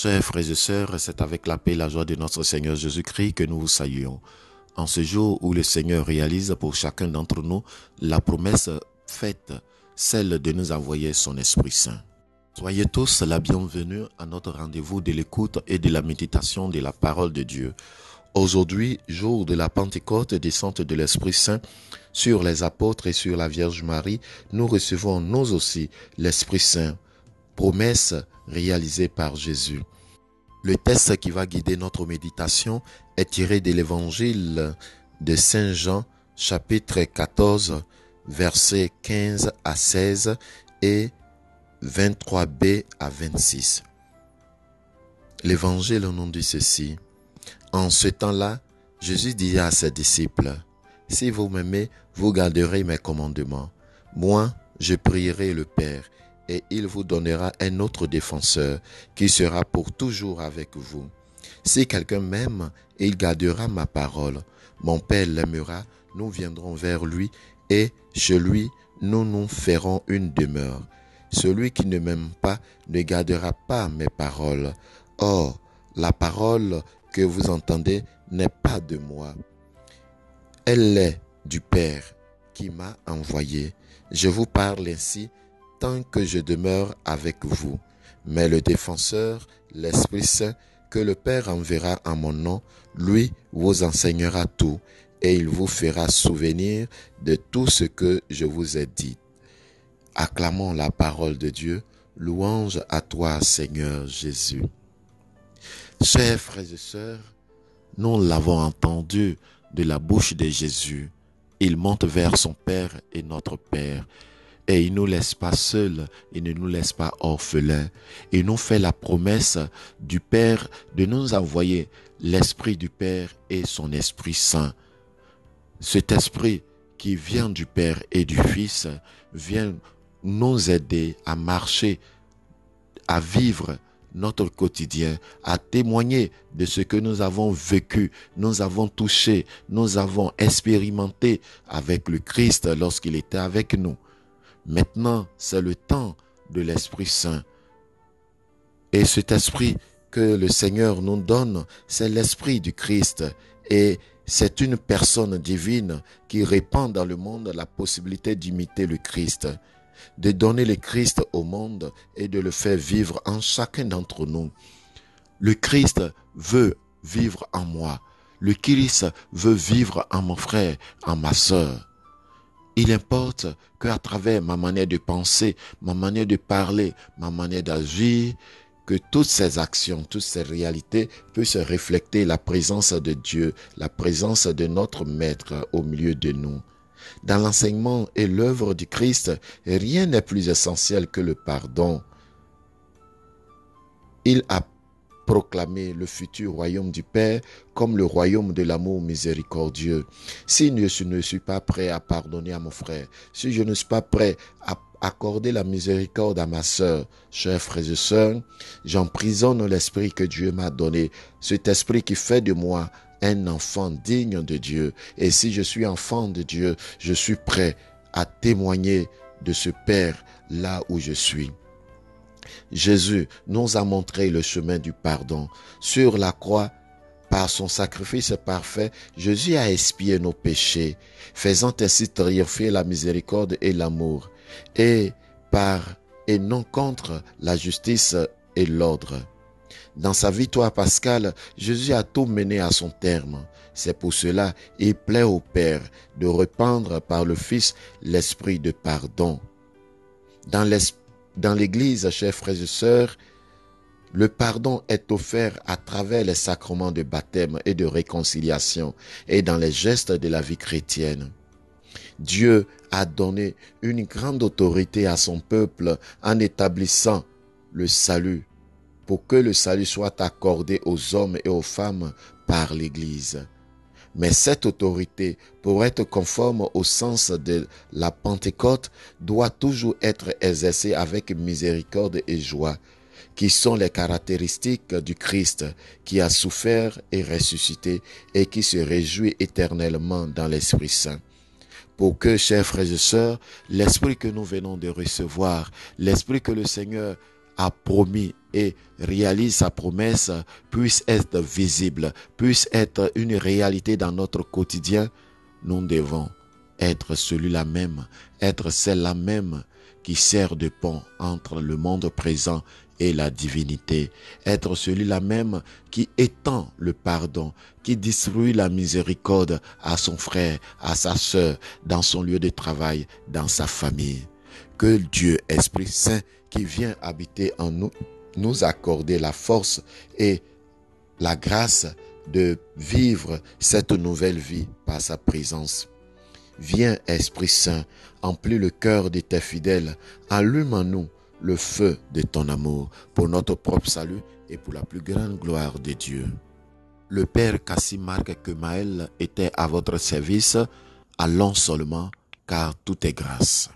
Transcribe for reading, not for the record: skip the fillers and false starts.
Chers frères et sœurs, c'est avec la paix et la joie de notre Seigneur Jésus-Christ que nous vous saluons. En ce jour où le Seigneur réalise pour chacun d'entre nous la promesse faite, celle de nous envoyer son Esprit Saint. Soyez tous la bienvenue à notre rendez-vous de l'écoute et de la méditation de la parole de Dieu. Aujourd'hui, jour de la Pentecôte, descente de l'Esprit Saint sur les apôtres et sur la Vierge Marie, nous recevons nous aussi l'Esprit Saint, promesse réalisée par Jésus. Le texte qui va guider notre méditation est tiré de l'évangile de Saint Jean, chapitre 14, versets 15 à 16 et 23b à 26. L'évangile nous dit ceci. En ce temps-là, Jésus dit à ses disciples, « Si vous m'aimez, vous garderez mes commandements. Moi, je prierai le Père, et il vous donnera un autre défenseur qui sera pour toujours avec vous. Si quelqu'un m'aime, il gardera ma parole. Mon Père l'aimera, nous viendrons vers lui, et chez lui, nous nous ferons une demeure. Celui qui ne m'aime pas ne gardera pas mes paroles. Or, la parole que vous entendez n'est pas de moi. Elle est du Père qui m'a envoyé. Je vous parle ainsi tant que je demeure avec vous. Mais le défenseur, l'Esprit Saint, que le Père enverra en mon nom, lui vous enseignera tout et il vous fera souvenir de tout ce que je vous ai dit. Acclamons la parole de Dieu. Louange à toi, Seigneur Jésus. Chers frères et sœurs, nous l'avons entendu de la bouche de Jésus. Il monte vers son Père et notre Père. Et il ne nous laisse pas seuls, il ne nous laisse pas orphelins. Il nous fait la promesse du Père de nous envoyer l'Esprit du Père et son Esprit Saint. Cet Esprit qui vient du Père et du Fils vient nous aider à marcher, à vivre notre quotidien, à témoigner de ce que nous avons vécu, nous avons touché, nous avons expérimenté avec le Christ lorsqu'il était avec nous. Maintenant, c'est le temps de l'Esprit Saint. Et cet esprit que le Seigneur nous donne, c'est l'Esprit du Christ. Et c'est une personne divine qui répand dans le monde la possibilité d'imiter le Christ, de donner le Christ au monde et de le faire vivre en chacun d'entre nous. Le Christ veut vivre en moi. Le Christ veut vivre en mon frère, en ma sœur. Il importe qu'à travers ma manière de penser, ma manière de parler, ma manière d'agir, que toutes ces actions, toutes ces réalités puissent refléter la présence de Dieu, la présence de notre Maître au milieu de nous. Dans l'enseignement et l'œuvre du Christ, rien n'est plus essentiel que le pardon. Il a proclamer le futur royaume du Père comme le royaume de l'amour miséricordieux. Si je ne suis pas prêt à pardonner à mon frère, si je ne suis pas prêt à accorder la miséricorde à ma sœur, chers frères et sœurs, j'emprisonne l'esprit que Dieu m'a donné, cet esprit qui fait de moi un enfant digne de Dieu. Et si je suis enfant de Dieu, je suis prêt à témoigner de ce Père là où je suis. Jésus nous a montré le chemin du pardon. Sur la croix, par son sacrifice parfait, Jésus a expié nos péchés, faisant ainsi triompher la miséricorde et l'amour, et non contre la justice et l'ordre. Dans sa victoire pascale, Jésus a tout mené à son terme. C'est pour cela qu'il plaît au Père de répandre par le Fils l'esprit de pardon. Dans l'Église, chers frères et sœurs, le pardon est offert à travers les sacrements de baptême et de réconciliation et dans les gestes de la vie chrétienne. Dieu a donné une grande autorité à son peuple en établissant le salut pour que le salut soit accordé aux hommes et aux femmes par l'Église. Mais cette autorité, pour être conforme au sens de la Pentecôte, doit toujours être exercée avec miséricorde et joie, qui sont les caractéristiques du Christ qui a souffert et ressuscité et qui se réjouit éternellement dans l'Esprit Saint. Pour que, chers frères et sœurs, l'Esprit que nous venons de recevoir, l'Esprit que le Seigneur a promis et réalise sa promesse puisse être visible, puisse être une réalité dans notre quotidien, nous devons être celui-là même, être celle-là même qui sert de pont entre le monde présent et la divinité, être celui-là même qui étend le pardon, qui distribue la miséricorde à son frère, à sa sœur, dans son lieu de travail, dans sa famille. Que Dieu, Esprit Saint, qui vient habiter en nous, nous accorder la force et la grâce de vivre cette nouvelle vie par sa présence. Viens, Esprit Saint, emplis le cœur de tes fidèles, allume en nous le feu de ton amour pour notre propre salut et pour la plus grande gloire de Dieu. Le Père Cassim marque que Maël était à votre service. Allons seulement, car tout est grâce.